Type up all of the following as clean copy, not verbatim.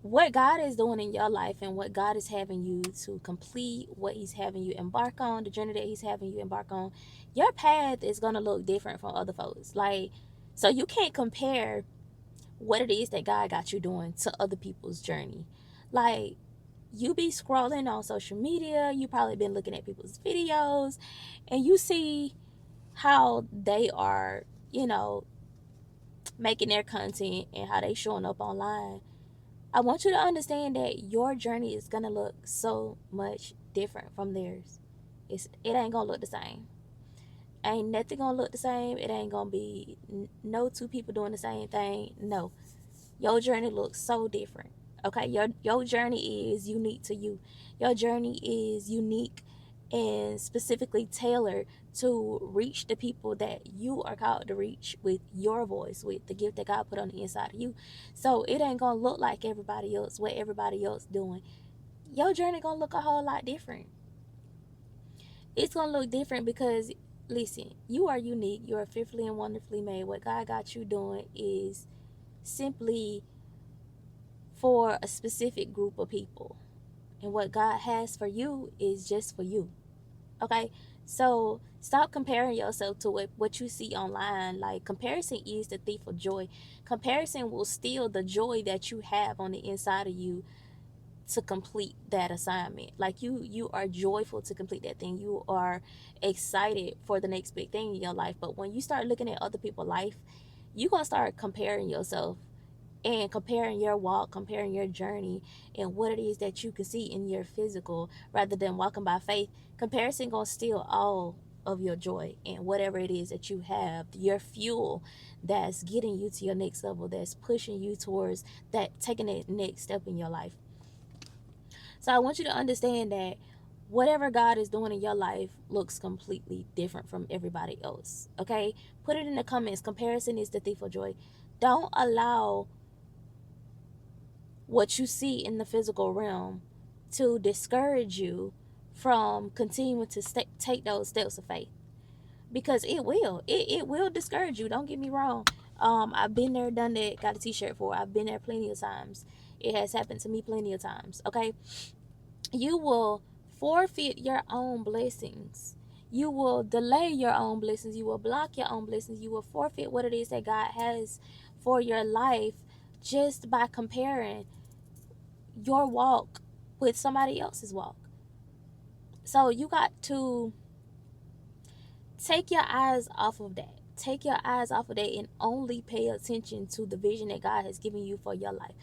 what God is doing in your life and what God is having you to complete, what He's having you embark on, the journey that He's having you embark on, your path is going to look different from other folks. Like, so you can't compare what it is that God got you doing to other people's journey. Like, you be scrolling on social media, you probably been looking at people's videos, and you see how they are, making their content and how they showing up online. I want you to understand that your journey is gonna look so much different from theirs. It ain't gonna look the same. Ain't nothing gonna look the same. It ain't gonna be no two people doing the same thing. No, your journey looks so different. Okay, your journey is unique to you. Your journey is unique and specifically tailored to reach the people that you are called to reach with your voice, with the gift that God put on the inside of you. So it ain't gonna look like everybody else, what everybody else doing. Your journey gonna look a whole lot different. It's gonna look different because, listen, you are unique. You are fearfully and wonderfully made. What God got you doing is simply for a specific group of people. And what God has for you is just for you. Okay? So stop comparing yourself to what you see online. Like, comparison is the thief of joy. Comparison will steal the joy that you have on the inside of you to complete that assignment. Like, you are joyful to complete that thing. You are excited for the next big thing in your life. But when you start looking at other people's life, you're gonna start comparing yourself and comparing your walk, comparing your journey, and what it is that you can see in your physical rather than walking by faith. Comparison gonna steal all of your joy and whatever it is that you have, your fuel that's getting you to your next level, that's pushing you towards that, taking that next step in your life. So I want you to understand that whatever God is doing in your life looks completely different from everybody else. Okay? Put it in the comments. Comparison is the thief of joy. Don't allow what you see in the physical realm to discourage you from continuing to take those steps of faith, because it will discourage you. Don't get me wrong. I've been there, done that, got a t-shirt for it. I've been there plenty of times. It has happened to me plenty of times. Okay, you will forfeit your own blessings. You will delay your own blessings. You will block your own blessings. You will forfeit what it is that God has for your life just by comparing your walk with somebody else's walk. So you got to take your eyes off of that. Take your eyes off of that and only pay attention to the vision that God has given you for your life.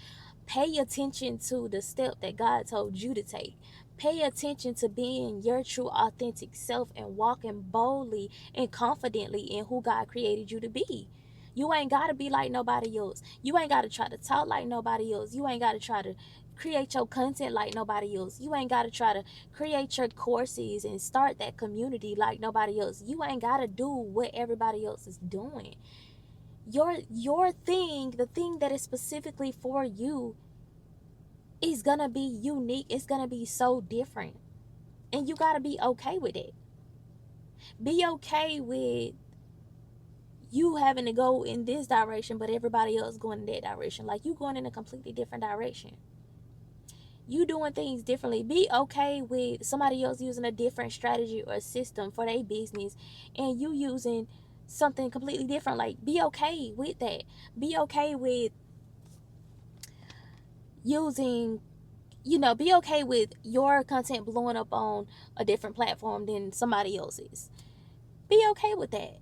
Pay attention to the step that God told you to take. Pay attention to being your true authentic self and walking boldly and confidently in who God created you to be. You ain't got to be like nobody else. You ain't got to try to talk like nobody else. You ain't got to try to create your content like nobody else. You ain't got to try to create your courses and start that community like nobody else. You ain't got to do what everybody else is doing. Your thing, the thing that is specifically for you, is going to be unique. It's going to be so different. And you got to be okay with it. Be okay with you having to go in this direction, but everybody else going in that direction. Like, you going in a completely different direction. You doing things differently. Be okay with somebody else using a different strategy or system for their business and you using something completely different. Like, be okay with that. Be okay with using, be okay with your content blowing up on a different platform than somebody else's. Be okay with that.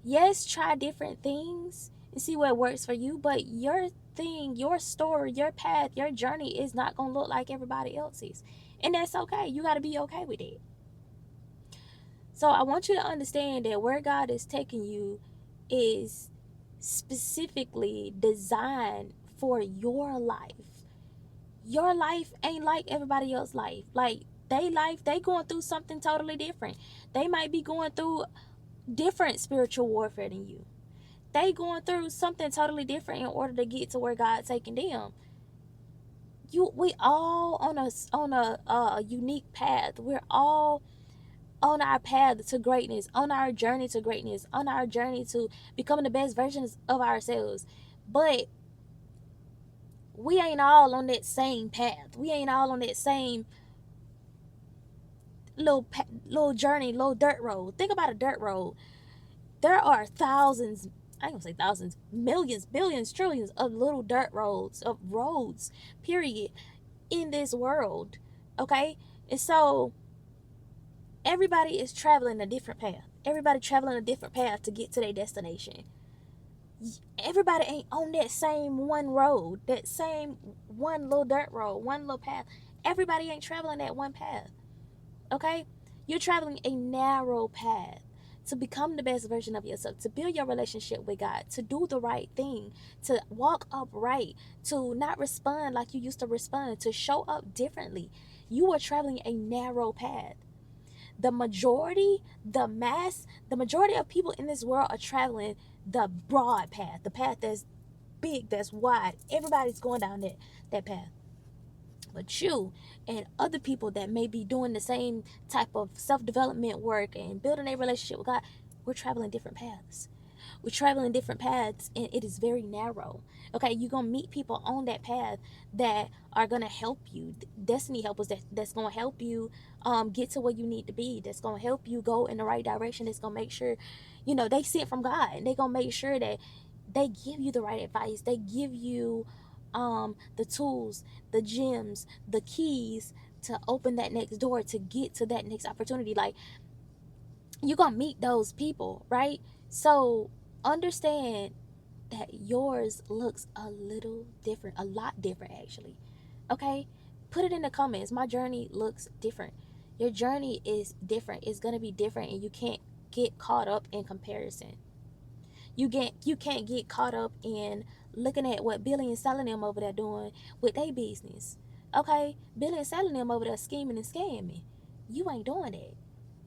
Yes, try different things and see what works for you, but your thing, your story, your path, your journey is not going to look like everybody else's. And that's okay. You got to be okay with it. So I want you to understand that where God is taking you is specifically designed for your life. Your life ain't like everybody else's life. Like, they going through something totally different. They might be going through different spiritual warfare than you. They going through something totally different in order to get to where God's taking them. We all on a unique path. We're all on our path to greatness, on our journey to greatness, on our journey to becoming the best versions of ourselves. But We ain't all on that same path. We ain't all on that same little journey, little dirt road. Think about a dirt road. There are thousands, I ain't gonna say thousands, millions, billions, trillions of little dirt roads, of roads, period, in this world. Okay? And so everybody is traveling a different path. Everybody traveling a different path to get to their destination. Everybody ain't on that same one road, that same one little dirt road, one little path. Everybody ain't traveling that one path. Okay? You're traveling a narrow path to become the best version of yourself, to build your relationship with God, to do the right thing, to walk upright, to not respond like you used to respond, to show up differently. You are traveling a narrow path. The majority, the majority of people in this world are traveling the broad path, the path that's big, that's wide. Everybody's going down that path. But you and other people that may be doing the same type of self-development work and building a relationship with God, we're traveling different paths. We're traveling different paths, and it is very narrow. Okay, you're gonna meet people on that path that are gonna help you, destiny helpers that's gonna help you get to where you need to be, that's gonna help you go in the right direction, that's gonna make sure, they sit from God, and they gonna make sure that they give you the right advice, they give you the tools, the gems, the keys to open that next door, to get to that next opportunity. Like, you're gonna meet those people, right? So understand that yours looks a little different, a lot different actually. Okay? Put it in the comments. My journey looks different. Your journey is different. It's gonna be different, and you can't get caught up in comparison. You can't get caught up in looking at what Billy and selling them over there doing with their business. Okay? Billy and selling them over there scheming and scamming. You ain't doing that.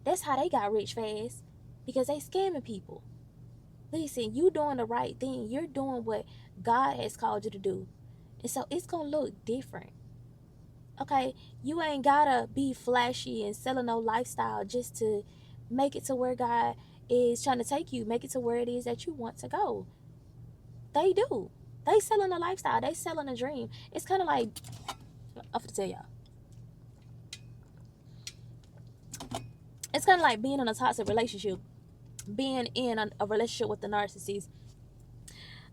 That's how they got rich fast, because they scamming people. Listen, you doing the right thing. You're doing what God has called you to do. And so it's going to look different. Okay? You ain't got to be flashy and selling no lifestyle just to make it to where God is trying to take you, make it to where it is that you want to go. They do. They selling a lifestyle. They selling a dream. It's kind of like, I'm going to tell y'all. It's kind of like being in a toxic relationship, being in a relationship with the narcissist.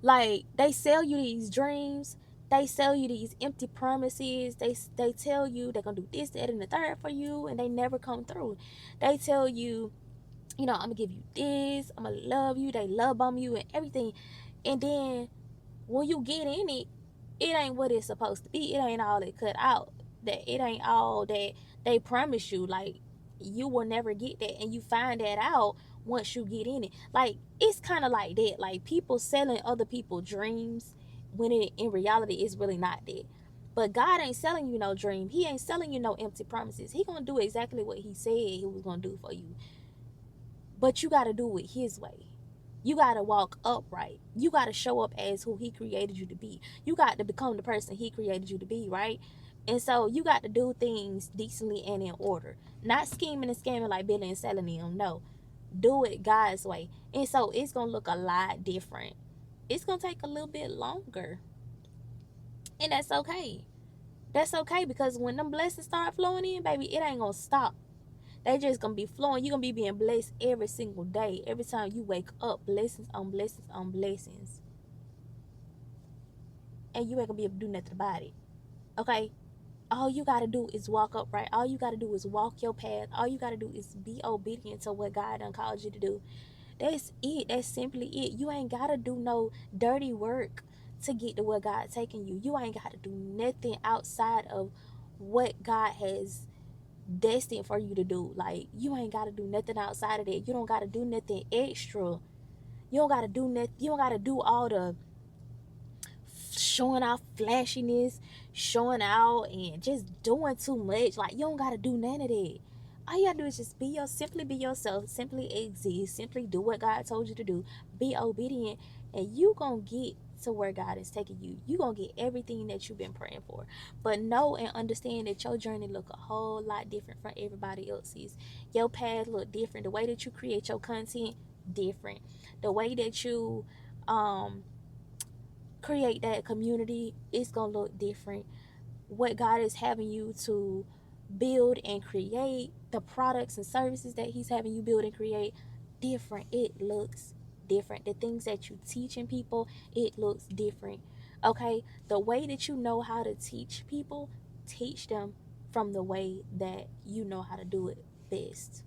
Like, they sell you these dreams, they sell you these empty promises, they tell you they're gonna do this, that, and the third for you, and they never come through. They tell you, I'm gonna give you this, I'm gonna love you, they love bomb you and everything, and then when you get in it, it ain't what it's supposed to be. It ain't all it cut out. That it ain't all that they promise you. Like, you will never get that, and you find that out once you get in it. Like, it's kind of like that. Like, people selling other people dreams when it in reality is really not that. But God ain't selling you no dream. He ain't selling you no empty promises. He gonna do exactly what he said he was gonna do for you. But you gotta do it his way. You got to walk upright. You got to show up as who he created you to be. You got to become the person he created you to be, right? And so you got to do things decently and in order. Not scheming and scamming like Billy and selling them. No. Do it God's way. And so it's going to look a lot different. It's going to take a little bit longer. And that's okay. That's okay, because when them blessings start flowing in, baby, it ain't going to stop. They just gonna be flowing. You're gonna be being blessed every single day. Every time you wake up, blessings on blessings on blessings. And you ain't gonna be able to do nothing about it. Okay? All you gotta do is walk upright. All you gotta do is walk your path. All you gotta do is be obedient to what God done called you to do. That's it. That's simply it. You ain't gotta do no dirty work to get to where God's taking you. You ain't gotta do nothing outside of what God has destined for you to do. Like, you ain't got to do nothing outside of that. You don't got to do nothing extra. You don't got to do nothing. You don't got to do all the showing off flashiness, showing out, and just doing too much. Like, you don't got to do none of that. All you gotta do is just simply be yourself, simply exist, simply do what God told you to do, be obedient, and you gonna get to where God is taking you. You gonna get everything that you've been praying for. But know and understand that your journey look a whole lot different from everybody else's. Your path look different. The way that you create your content, different. The way that you create that community, it's gonna look different. What God is having you to build and create, the products and services that He's having you build and create, different. It looks different. The things that you teaching people, it looks different. Okay, the way that you know how to teach people, teach them from the way that you know how to do it best.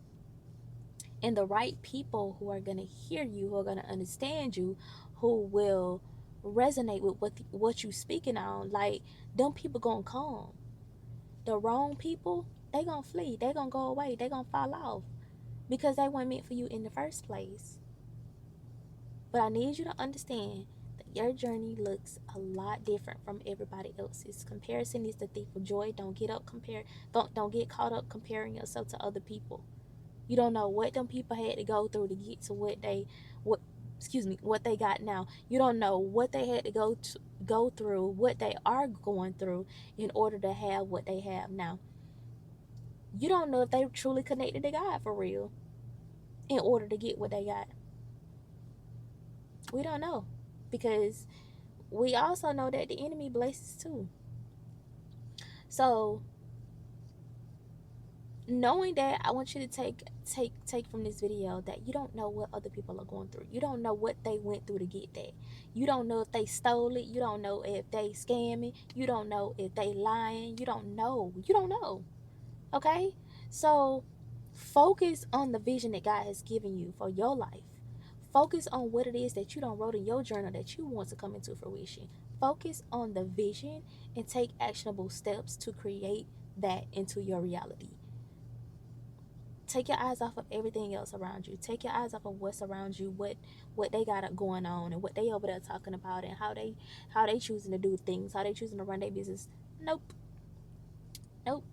And the right people who are going to hear you, who are going to understand you, who will resonate with what you speaking on, like, them people gonna come. The wrong people, they gonna flee, they gonna go away, they gonna fall off, because they weren't meant for you in the first place. But I need you to understand that your journey looks a lot different from everybody else's. Comparison is the thief of joy. Don't get caught up comparing yourself to other people. You don't know what them people had to go through to get to what they got now. You don't know what they had to go through, what they are going through in order to have what they have now. You don't know if they truly connected to God for real in order to get what they got. We don't know, because we also know that the enemy blesses too. So knowing that, I want you to take from this video that you don't know what other people are going through. You don't know what they went through to get that. You don't know if they stole it. You don't know if they scamming. You don't know if they lying. You don't know. Okay, so focus on the vision that God has given you for your life. Focus on what it is that you don't wrote in your journal that you want to come into fruition. Focus on the vision and take actionable steps to create that into your reality. Take your eyes off of everything else around you. Take your eyes off of what's around you, what they got going on, and what they over there talking about, and how they choosing to do things, how they choosing to run their business. Nope. Nope.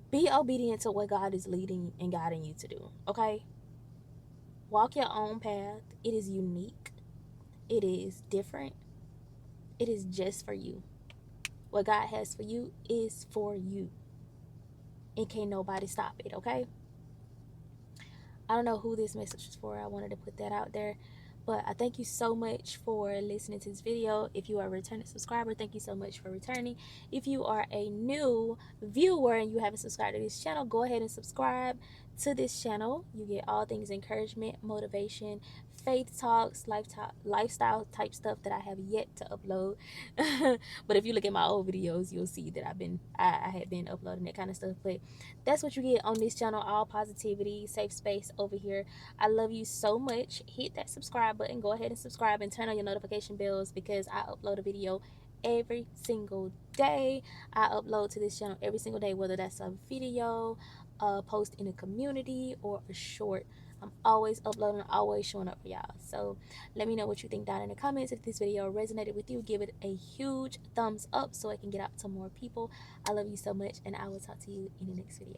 Be obedient to what God is leading and guiding you to do. Okay? Walk your own path. It is unique. It is different. It is just for you. What God has for you is for you. And can't nobody stop it, okay? I don't know who this message is for. I wanted to put that out there. But I thank you so much for listening to this video. If you are a returning subscriber, thank you so much for returning. If you are a new viewer and you haven't subscribed to this channel, go ahead and subscribe to this channel. You get all things encouragement, motivation, faith talks, lifestyle type stuff that I have yet to upload. But if you look at my old videos, you'll see that I had been uploading that kind of stuff. But that's what you get on this channel. All positivity, safe space over here. I love you so much. Hit that subscribe button. Go ahead and subscribe and turn on your notification bells, because I upload a video every single day. I upload to this channel every single day, whether that's a video, a post in a community, or a short. I'm always uploading, always showing up for y'all. So let me know what you think down in the comments. If this video resonated with you, give it a huge thumbs up so it can get out to more people. I love you so much, and I will talk to you in the next video.